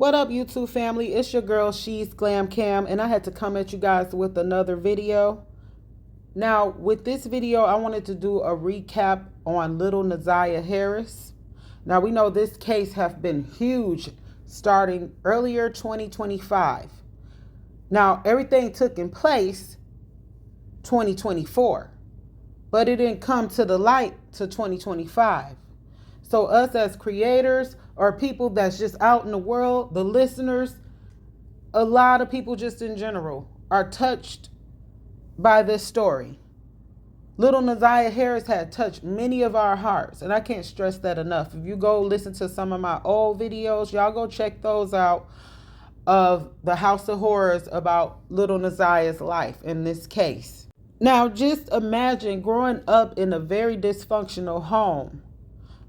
What up, YouTube family? It's your girl, She's Glam Cam, and I had to come at you guys with another video. Now, with this video, I wanted to do a recap on little ZIYAH Harris. Now, we know this case have been huge starting earlier 2025. Now, everything took in place 2024, but it didn't come to the light to 2025. So us as creators or people that's just out in the world, the listeners, a lot of people just in general are touched by this story. Little ZIYAH Harris had touched many of our hearts, and I can't stress that enough. If you go listen to some of my old videos, y'all go check those out, of the House of Horrors about little ZIYAH's life in this case. Now, just imagine growing up in a very dysfunctional home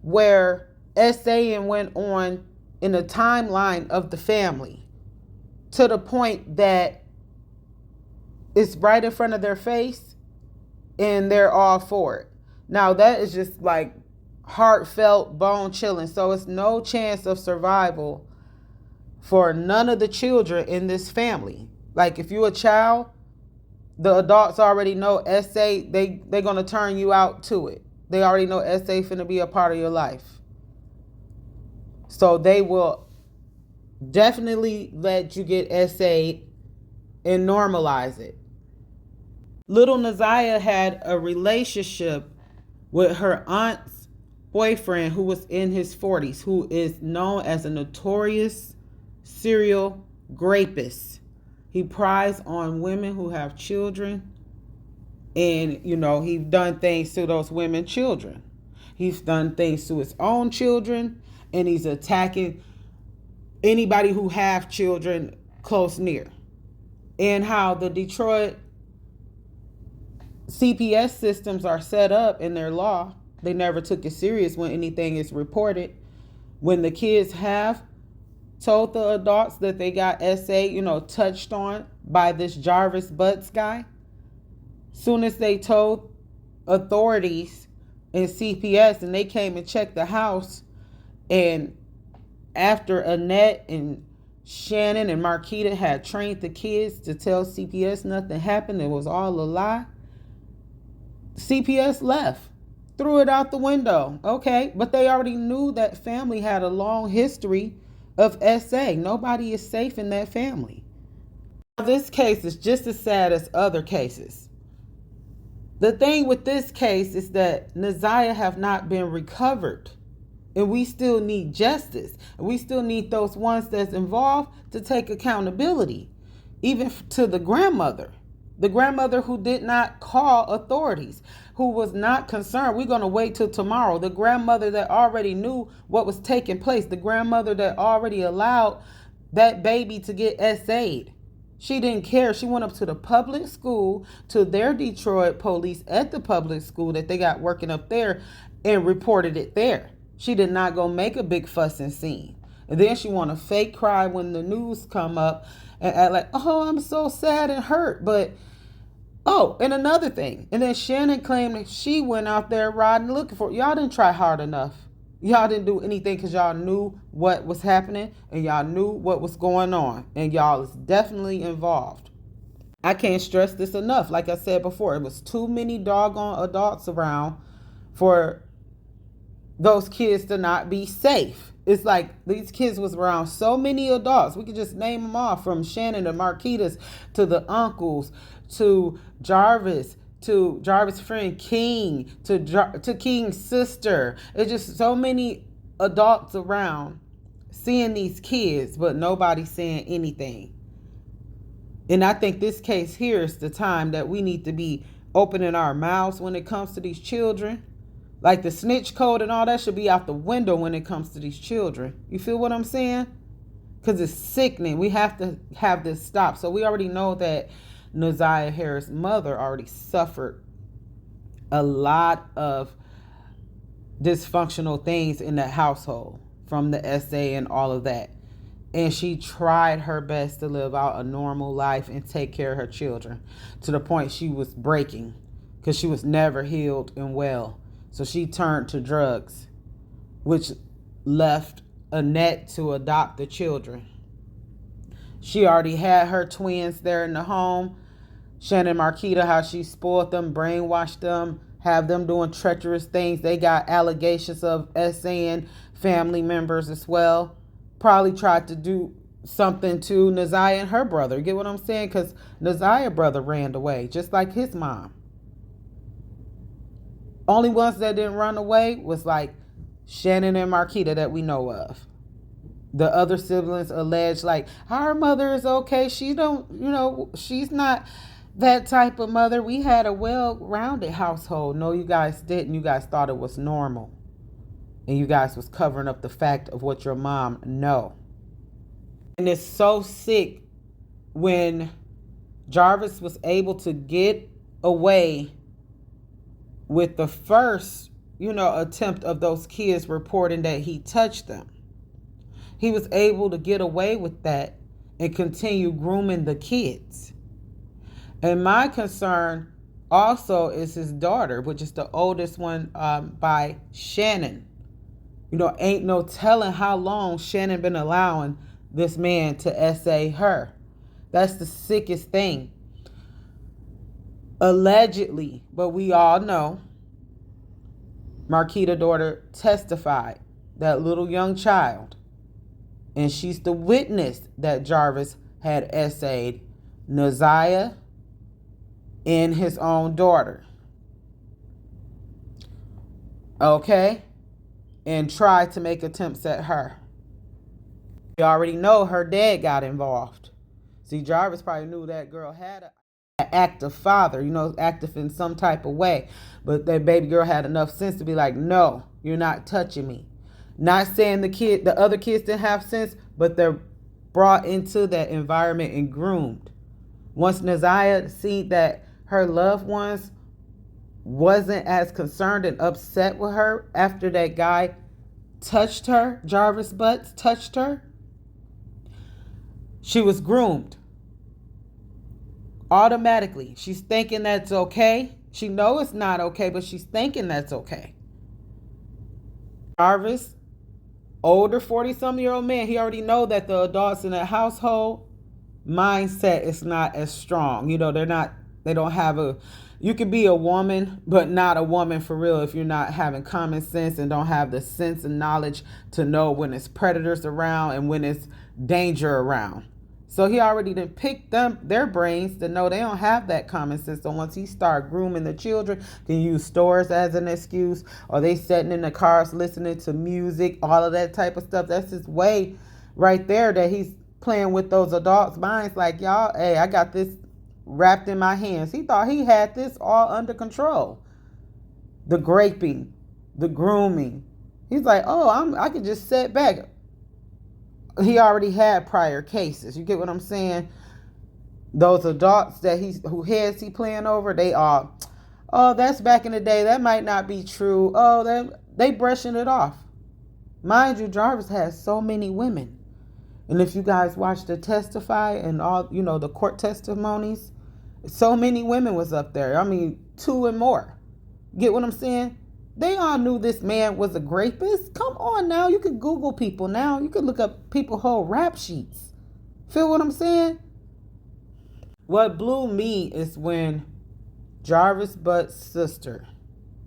where essaying went on in the timeline of the family to the point that it's right in front of their face and they're all for it. Now, that is just like heartfelt, bone chilling. So it's no chance of survival for none of the children in this family. Like, if you're a child, the adults already know essay, they're going to turn you out to it. They already know essay finna be a part of your life. So they will definitely let you get essay and normalize it. Little ZIYAH had a relationship with her aunt's boyfriend who was in his 40s, who is known as a notorious serial rapist. He preys on women who have children. And, you know, he's done things to those women children. He's done things to his own children, and he's attacking anybody who have children close near. And how the Detroit CPS systems are set up in their law, they never took it serious when anything is reported. When the kids have told the adults that they got SA, touched on by this Jarvis Butts guy, soon as they told authorities and CPS and they came and checked the house, and after Annette and Shannon and Marquita had trained the kids to tell CPS nothing happened, it was all a lie, CPS left, threw it out the window. Okay, but they already knew that family had a long history of SA. Nobody is safe in that family. This case is just as sad as other cases. The thing with this case is that ZIYAH have not been recovered, and we still need justice. And we still need those ones that's involved to take accountability, even to the grandmother who did not call authorities, who was not concerned. We're going to wait till tomorrow. The grandmother that already knew what was taking place, the grandmother that already allowed that baby to get SA'd. She didn't care. She went up to the public school, to their Detroit police at the public school that they got working up there, and reported it there. She did not go make a big fuss and scene. And then she want to fake cry when the news come up and act like, oh, I'm so sad and hurt. But, oh, and another thing. And then Shannon claimed that she went out there riding looking for it. Y'all didn't try hard enough. Y'all didn't do anything because y'all knew what was happening and y'all knew what was going on. And y'all is definitely involved. I can't stress this enough. Like I said before, it was too many doggone adults around for those kids to not be safe. It's like these kids was around so many adults. We could just name them off, from Shannon to Marquitas to the uncles to Jarvis, to Jarvis' friend King, to King's sister. It's just so many adults around seeing these kids, but nobody saying anything. And I think this case here is the time that we need to be opening our mouths when it comes to these children. Like the snitch code and all that should be out the window when it comes to these children. You feel what I'm saying? Because it's sickening. We have to have this stop. So we already know that ZIYAH Harris' mother already suffered a lot of dysfunctional things in that household from the SA and all of that. And she tried her best to live out a normal life and take care of her children to the point she was breaking because she was never healed and well. So she turned to drugs, which left Annette to adopt the children. She already had her twins there in the home. Shannon Marquita, how she spoiled them, brainwashed them, have them doing treacherous things. They got allegations of SAing family members as well. Probably tried to do something to Naziah and her brother. You get what I'm saying? Because Naziah's brother ran away, just like his mom. Only ones that didn't run away was like Shannon and Marquita that we know of. The other siblings alleged like our mother is okay. She don't, she's not that type of mother. We had a well-rounded household. No, you guys didn't. You guys thought it was normal. And you guys was covering up the fact of what your mom know. And it's so sick when Jarvis was able to get away with the first, attempt of those kids reporting that he touched them. He was able to get away with that and continue grooming the kids. And my concern also is his daughter, which is the oldest one by Shannon. Ain't no telling how long Shannon been allowing this man to SA her. That's the sickest thing. Allegedly, but we all know, Marquita's daughter testified, that little young child, and she's the witness that Jarvis had SA'd Naziah and his own daughter. Okay? And tried to make attempts at her. You already know her dad got involved. See, Jarvis probably knew that girl had an active father, active in some type of way. But that baby girl had enough sense to be like, no, you're not touching me. Not saying the other kids didn't have sense, but they're brought into that environment and groomed. Once Naziah seen that her loved ones wasn't as concerned and upset with her after that guy touched her, Jarvis Butts touched her, she was groomed. Automatically. She's thinking that's okay. She knows it's not okay, but she's thinking that's okay. Jarvis, older 40-some-year-old man, he already know that the adults in that household mindset is not as strong. They don't have you can be a woman, but not a woman for real if you're not having common sense and don't have the sense and knowledge to know when it's predators around and when it's danger around. So he already done picked their brains to know they don't have that common sense. So once he start grooming the children, can use stores as an excuse, or they sitting in the cars listening to music, all of that type of stuff. That's his way right there that he's playing with those adults' minds. Like, y'all, hey, I got this wrapped in my hands. He thought he had this all under control. The graping, the grooming. He's like, oh, I could just sit back. He already had prior cases. You get what I'm saying? Those adults that who heads he playing over, they are, oh, that's back in the day. That might not be true. Oh, they brushing it off. Mind you, Jarvis has so many women. And if you guys watch the testify and all, the court testimonies, so many women was up there. I mean, 2 and more. Get what I'm saying? They all knew this man was a rapist. Come on now. You can Google people now. You can look up people's whole rap sheets. Feel what I'm saying? What blew me is when Jarvis Butt's sister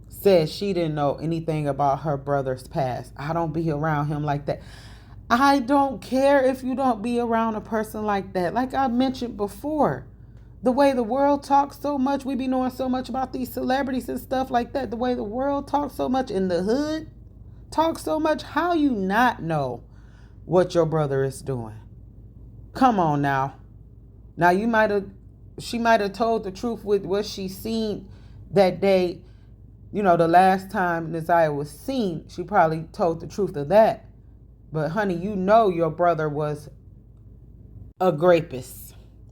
said she didn't know anything about her brother's past. I don't be around him like that. I don't care if you don't be around a person like that. Like I mentioned before, the way the world talks so much, we be knowing so much about these celebrities and stuff like that. The way the world talks so much in the hood, talks so much. How you not know what your brother is doing? Come on now. Now she might have told the truth with what she seen that day. The last time Naziah was seen, she probably told the truth of that. But honey, your brother was a rapist.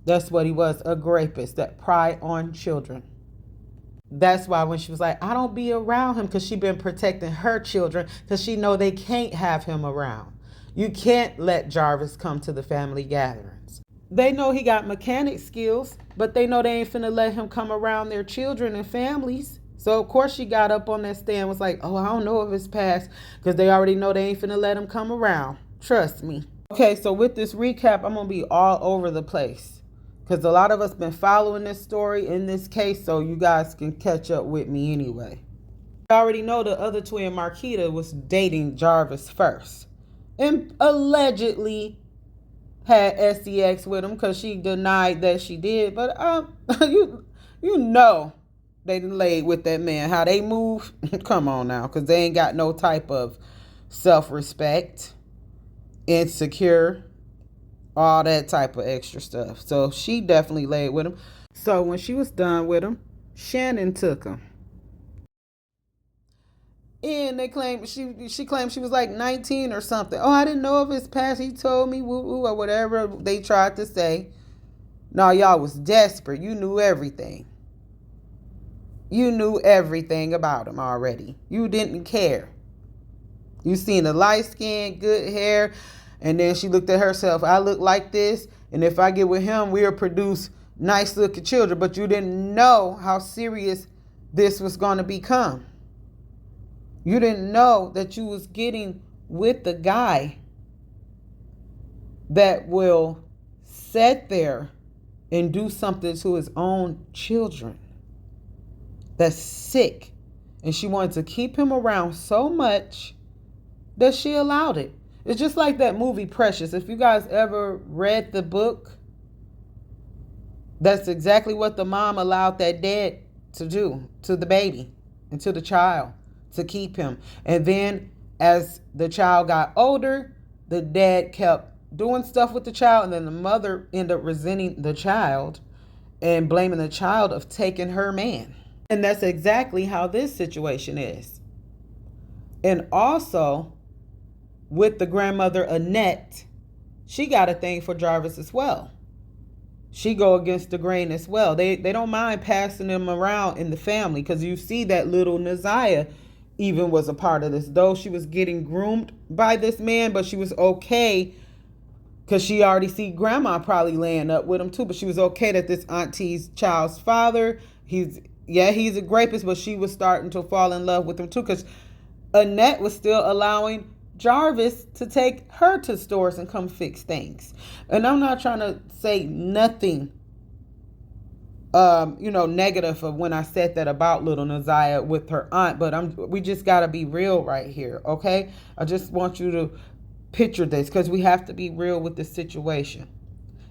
That's what he was, a rapist that preyed on children. That's why when she was like, I don't be around him, because she been protecting her children, because she know they can't have him around. You can't let Jarvis come to the family gatherings. They know he got mechanic skills, but they know they ain't finna let him come around their children and families. So, of course, she got up on that stand, was like, oh, I don't know if it's past, because they already know they ain't finna let him come around. Trust me. Okay, so with this recap, I'm going to be all over the place because a lot of us been following this story in this case, so you guys can catch up with me anyway. I already know the other twin, Marquita, was dating Jarvis first and allegedly had sex with him because she denied that she did. But you know they laid with that man. How they move, come on now, because they ain't got no type of self-respect, insecure, all that type of extra stuff. So she definitely laid with him. So when she was done with him, Shannon took him. And they claimed she claimed she was like 19 or something. Oh, I didn't know of his past. He told me woo woo or whatever they tried to say. No, y'all was desperate. You knew everything. You knew everything about him already. You didn't care. You seen the light skin, good hair, and then she looked at herself. I look like this, and if I get with him, we'll produce nice looking children. But you didn't know how serious this was going to become. You didn't know that you was getting with the guy that will sit there and do something to his own children. That's sick. And she wanted to keep him around so much that she allowed it. It's just like that movie Precious. If you guys ever read the book, that's exactly what the mom allowed that dad to do to the baby and to the child, to keep him. And then as the child got older, the dad kept doing stuff with the child, and then the mother ended up resenting the child and blaming the child of taking her man. And that's exactly how this situation is. And also with the grandmother Annette, she got a thing for Jarvis as well. She go against the grain as well. They don't mind passing him around in the family, because you see that little ZIYAH even was a part of this. Though she was getting groomed by this man, but she was okay because she already see grandma probably laying up with him too. But she was okay that this auntie's child's father, he's a rapist, but she was starting to fall in love with him too, because Annette was still allowing Jarvis to take her to stores and come fix things. And I'm not trying to say nothing negative of when I said that about little ZIYAH with her aunt, but we just got to be real right here, okay? I just want you to picture this, because we have to be real with this situation.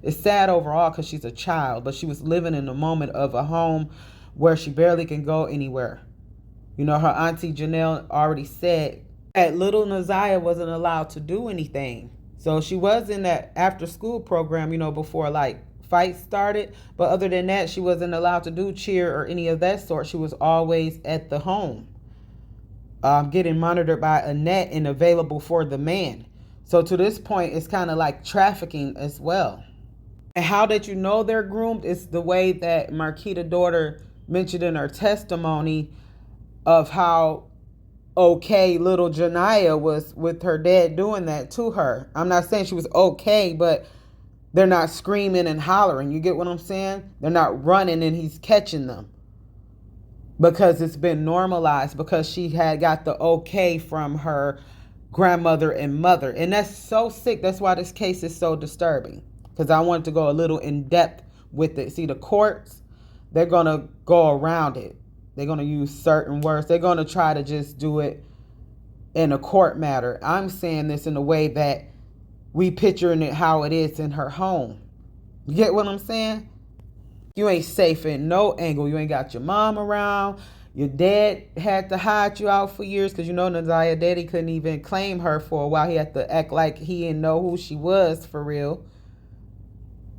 It's sad overall because she's a child, but she was living in the moment of a home where she barely can go anywhere. You know, her auntie Janelle already said that little ZIYAH wasn't allowed to do anything. So she was in that after school program, before like fights started. But other than that, she wasn't allowed to do cheer or any of that sort. She was always at the home, getting monitored by Annette and available for the man. So to this point, it's kind of like trafficking as well. And how that you know they're groomed is the way that Marquita's daughter mentioned in her testimony of how okay little Janiyah was with her dad doing that to her. I'm not saying she was okay, but they're not screaming and hollering. You get what I'm saying? They're not running and he's catching them, because it's been normalized, because she had got the okay from her grandmother and mother. And that's so sick. That's why this case is so disturbing, because I wanted to go a little in depth with it. See, the courts, they're going to go around it. They're going to use certain words. They're going to try to just do it in a court matter. I'm saying this in a way that we picturing it how it is in her home. You get what I'm saying? You ain't safe in no angle. You ain't got your mom around. Your dad had to hide you out for years, because ZIYAH daddy couldn't even claim her for a while. He had to act like he didn't know who she was for real.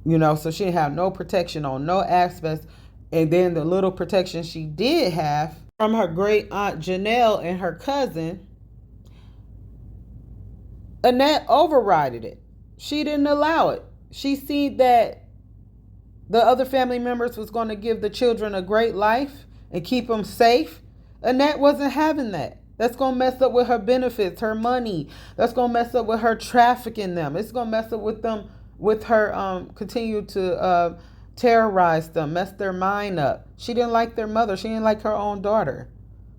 So she didn't have no protection on no aspects. And then the little protection she did have from her great aunt Janelle and her cousin, Annette overrided it. She didn't allow it. She seen that the other family members was going to give the children a great life and keep them safe. Annette wasn't having that. That's going to mess up with her benefits, her money. That's going to mess up with her trafficking them. It's going to mess up with them, with her continue to terrorize them, mess their mind up. She didn't like their mother. She didn't like her own daughter.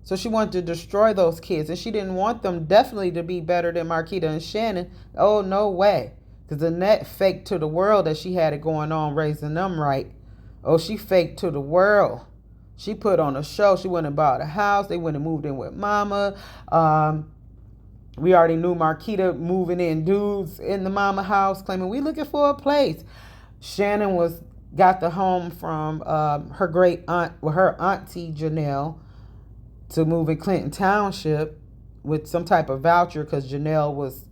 So she wanted to destroy those kids. And she didn't want them definitely to be better than Marquita and Shannon. Oh, no way. Because Annette faked to the world that she had it going on raising them right. Oh, she faked to the world. She put on a show. She went and bought a house. They went and moved in with mama. We already knew Marquita moving in dudes in the mama house claiming we looking for a place. Shannon got the home from her great aunt, well, her auntie Janelle, to move in Clinton Township with some type of voucher because Janelle was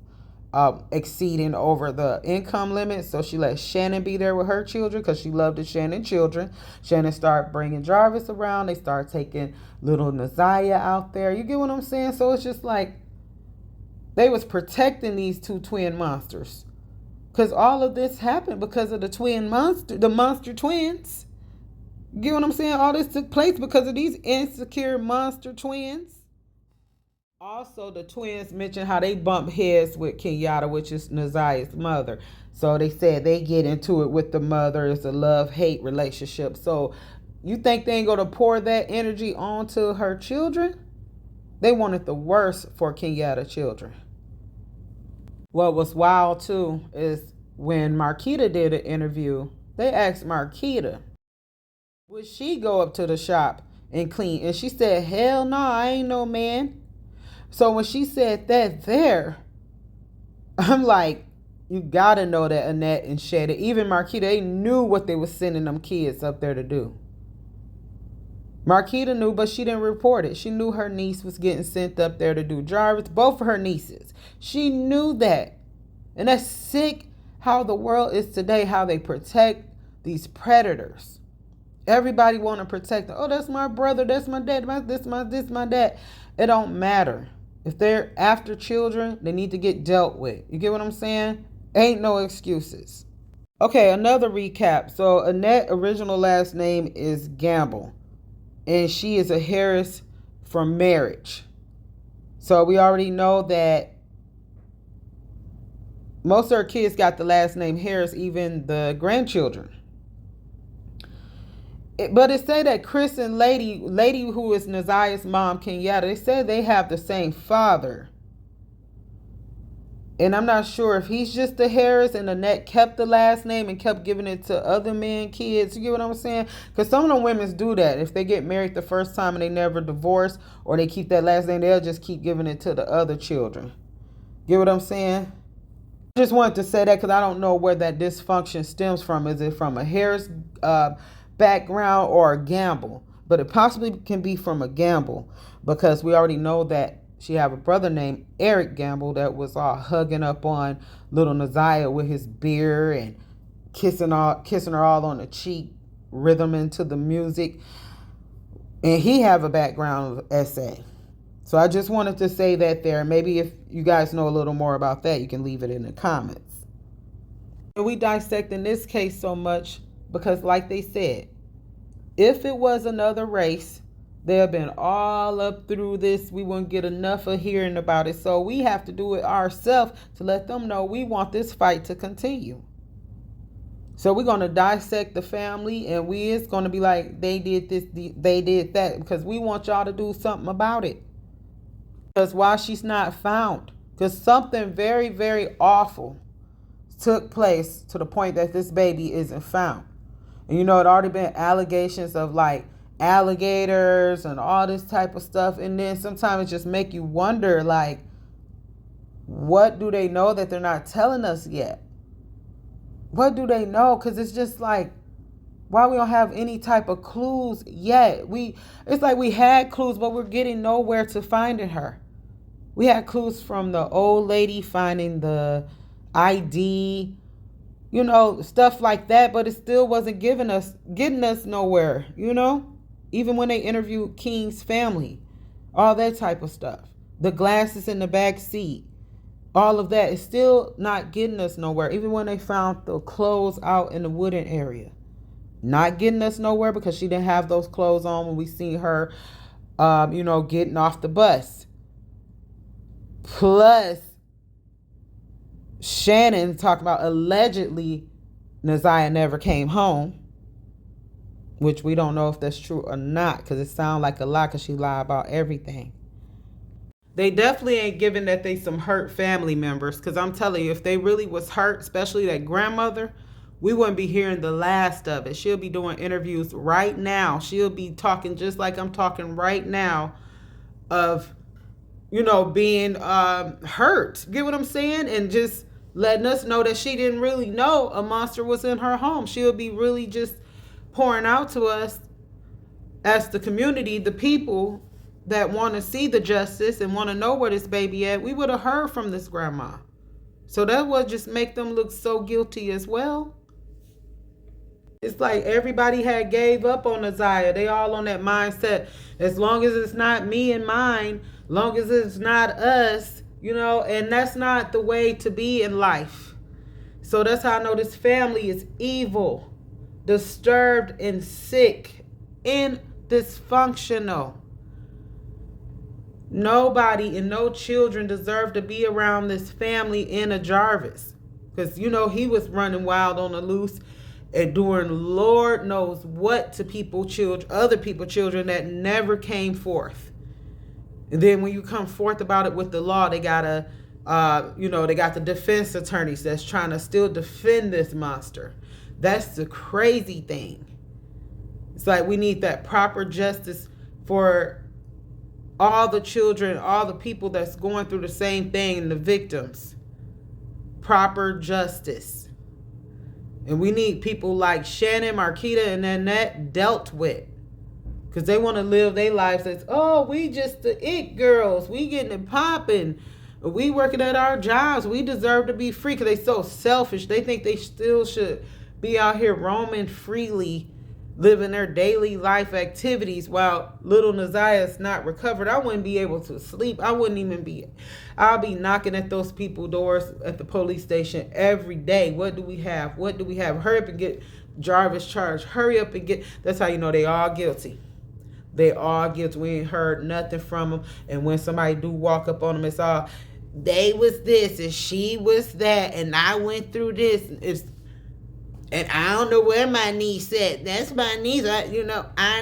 exceeding over the income limit. So she let Shannon be there with her children because she loved the Shannon children. Shannon started bringing Jarvis around. They started taking little ZIYAH out there. You get what I'm saying? So it's just like they was protecting these two twin monsters. Because all of this happened because of the monster twins. You get what I'm saying? All this took place because of these insecure monster twins. Also, the twins mentioned how they bump heads with Kenyatta, which is Naziah's mother. So they said they get into it with the mother. It's a love-hate relationship. So you think they ain't going to pour that energy onto her children? They wanted the worst for Kenyatta children. What was wild, too, is when Marquita did an interview, they asked Marquita, would she go up to the shop and clean? And she said, hell no, I ain't no man. So when she said that there, I'm like, you gotta know that Annette and Shada, even Marquita, they knew what they were sending them kids up there to do. Marquita knew, but she didn't report it. She knew her niece was getting sent up there to do Jarvis, both of her nieces. She knew that. And that's sick how the world is today, how they protect these predators. Everybody want to protect them. Oh, that's my brother, that's my dad, this my dad. It don't matter. If they're after children, they need to get dealt with. You get what I'm saying? Ain't no excuses. Okay, another recap. So Annette's original last name is Gamble. And she is a Harris from marriage. So we already know that most of her kids got the last name Harris, even the grandchildren. But it say that Chris and Lady who is Naziah's mom, Kenyatta, they said they have the same father. And I'm not sure if he's just the Harris and Annette kept the last name and kept giving it to other men, kids. You get what I'm saying? Because some of them women do that. If they get married the first time and they never divorce or they keep that last name, they'll just keep giving it to the other children. Get what I'm saying? I just wanted to say that because I don't know where that dysfunction stems from. Is it from a Harris background or a Gamble? But it possibly can be from a Gamble because we already know that she have a brother named Eric Gamble that was all hugging up on little Naziah with his beer and kissing her all on the cheek, rhythm into the music. And he have a background of SA. So I just wanted to say that there. Maybe if you guys know a little more about that, you can leave it in the comments. We dissecting this case so much because, like they said, if it was another race, they have been all up through this. We wouldn't get enough of hearing about it. So we have to do it ourselves to let them know we want this fight to continue. So we're going to dissect the family, and it's going to be like they did this, they did that, because we want y'all to do something about it. Because why she's not found? Because something very, very awful took place to the point that this baby isn't found. And it already been allegations of like alligators and all this type of stuff. And then sometimes it just make you wonder, like, what do they know that they're not telling us yet? What do they know? Because it's just like, why we don't have any type of clues yet? It's like we had clues, but we're getting nowhere to finding her. We had clues from the old lady finding the ID, stuff like that, but it still wasn't getting us nowhere, even when they interviewed King's family, all that type of stuff, the glasses in the back seat, all of that is still not getting us nowhere. Even when they found the clothes out in the wooden area, not getting us nowhere because she didn't have those clothes on when we seen her, getting off the bus. Plus, Shannon talked about allegedly Naziah never came home, which we don't know if that's true or not because it sounds like a lie because she lied about everything. They definitely ain't giving that they some hurt family members. Because I'm telling you, if they really was hurt, especially that grandmother, we wouldn't be hearing the last of it. She'll be doing interviews right now. She'll be talking just like I'm talking right now of, being hurt. Get what I'm saying? And just letting us know that she didn't really know a monster was in her home. She'll be really just pouring out to us as the community, the people that want to see the justice and want to know where this baby at. We would have heard from this grandma. So that would just make them look so guilty as well. It's like everybody had gave up on ZIYAH. They all on that mindset. As long as it's not me and mine, long as it's not us, and that's not the way to be in life. So that's how I know this family is evil, disturbed and sick and dysfunctional. Nobody and no children deserve to be around this family in a Jarvis. Because, he was running wild on the loose and doing Lord knows what to other people, children that never came forth. And then when you come forth about it with the law, they got they got the defense attorneys that's trying to still defend this monster. That's the crazy thing. It's like we need that proper justice for all the children, all the people that's going through the same thing, and the victims. Proper justice. And we need people like Shannon, Marquita, and Annette dealt with. Because they want to live their lives as, we just the it girls. We getting it popping. We working at our jobs. We deserve to be free. Because they so selfish. They think they still should be out here roaming freely, living their daily life activities while little ZIYAH is not recovered. I wouldn't be able to sleep. I'll be knocking at those people's doors at the police station every day. What do we have? What do we have? Hurry up and get Jarvis charged. Hurry up and get. That's how you know they all guilty. They all guilty. We ain't heard nothing from them. And when somebody do walk up on them, it's all, they was this and she was that and I went through this. And I don't know where my niece at. That's my niece. I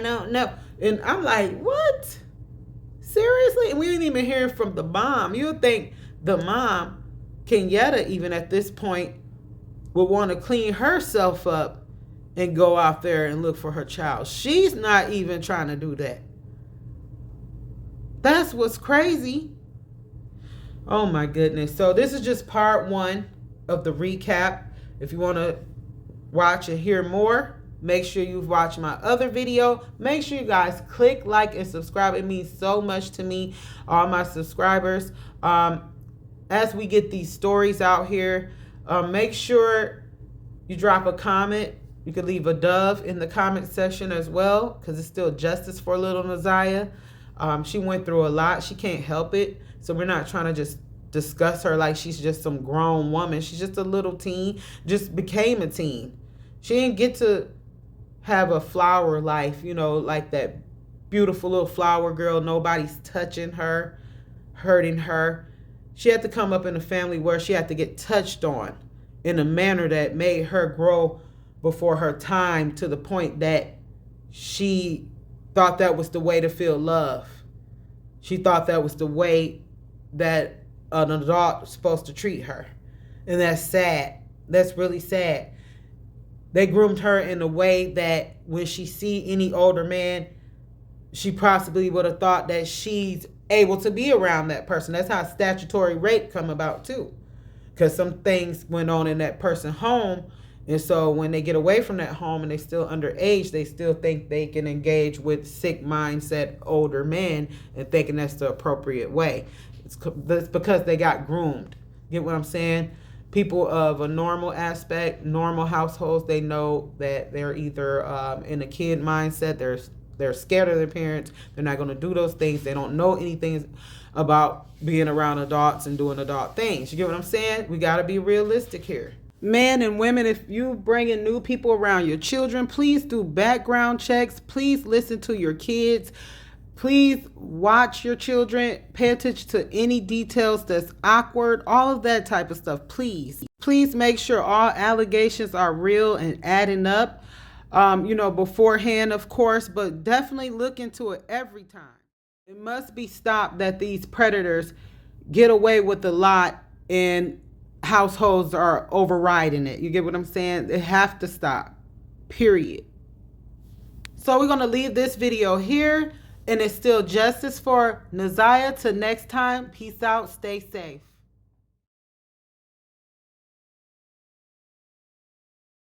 don't know. And I'm like, what? Seriously? And we didn't even hear from the mom. You would think the mom, Kenyatta, even at this point, would want to clean herself up and go out there and look for her child. She's not even trying to do that. That's what's crazy. Oh my goodness. So this is just part 1 of the recap. If you want to watch and hear more, make sure you've watched my other video. Make sure you guys click like and subscribe. It means so much to me, all my subscribers. As we get these stories out here, make sure you drop a comment. You can leave a dove in the comment section as well, because it's still justice for little ZIYAH. She went through a lot. She can't help it. So we're not trying to just discuss her like she's just some grown woman. She's just a little teen, just became a teen. She didn't get to have a flower life, like that beautiful little flower girl. Nobody's touching her, hurting her. She had to come up in a family where she had to get touched on in a manner that made her grow before her time, to the point that she thought that was the way to feel love. She thought that was the way that an adult was supposed to treat her. And that's sad. That's really sad. They groomed her in a way that when she see any older man, she possibly would have thought that she's able to be around that person. That's how statutory rape come about too. Because some things went on in that person's home. And so when they get away from that home and they still underage, they still think they can engage with sick mindset older men and thinking that's the appropriate way. That's because they got groomed. Get what I'm saying? People of a normal aspect, normal households, they know that they're either in a kid mindset, they're scared of their parents, they're not going to do those things, they don't know anything about being around adults and doing adult things. You get what I'm saying? We got to be realistic here. Men and women, if you bringing new people around your children, please do background checks. Please listen to your kids. Please watch your children. Pay attention to any details that's awkward. All of that type of stuff, please. Please make sure all allegations are real and adding up, beforehand, of course, but definitely look into it every time. It must be stopped that these predators get away with a lot and households are overriding it. You get what I'm saying? They have to stop. Period. So we're going to leave this video here, and it's still justice for ZIYAH. Till next time, peace out, stay safe.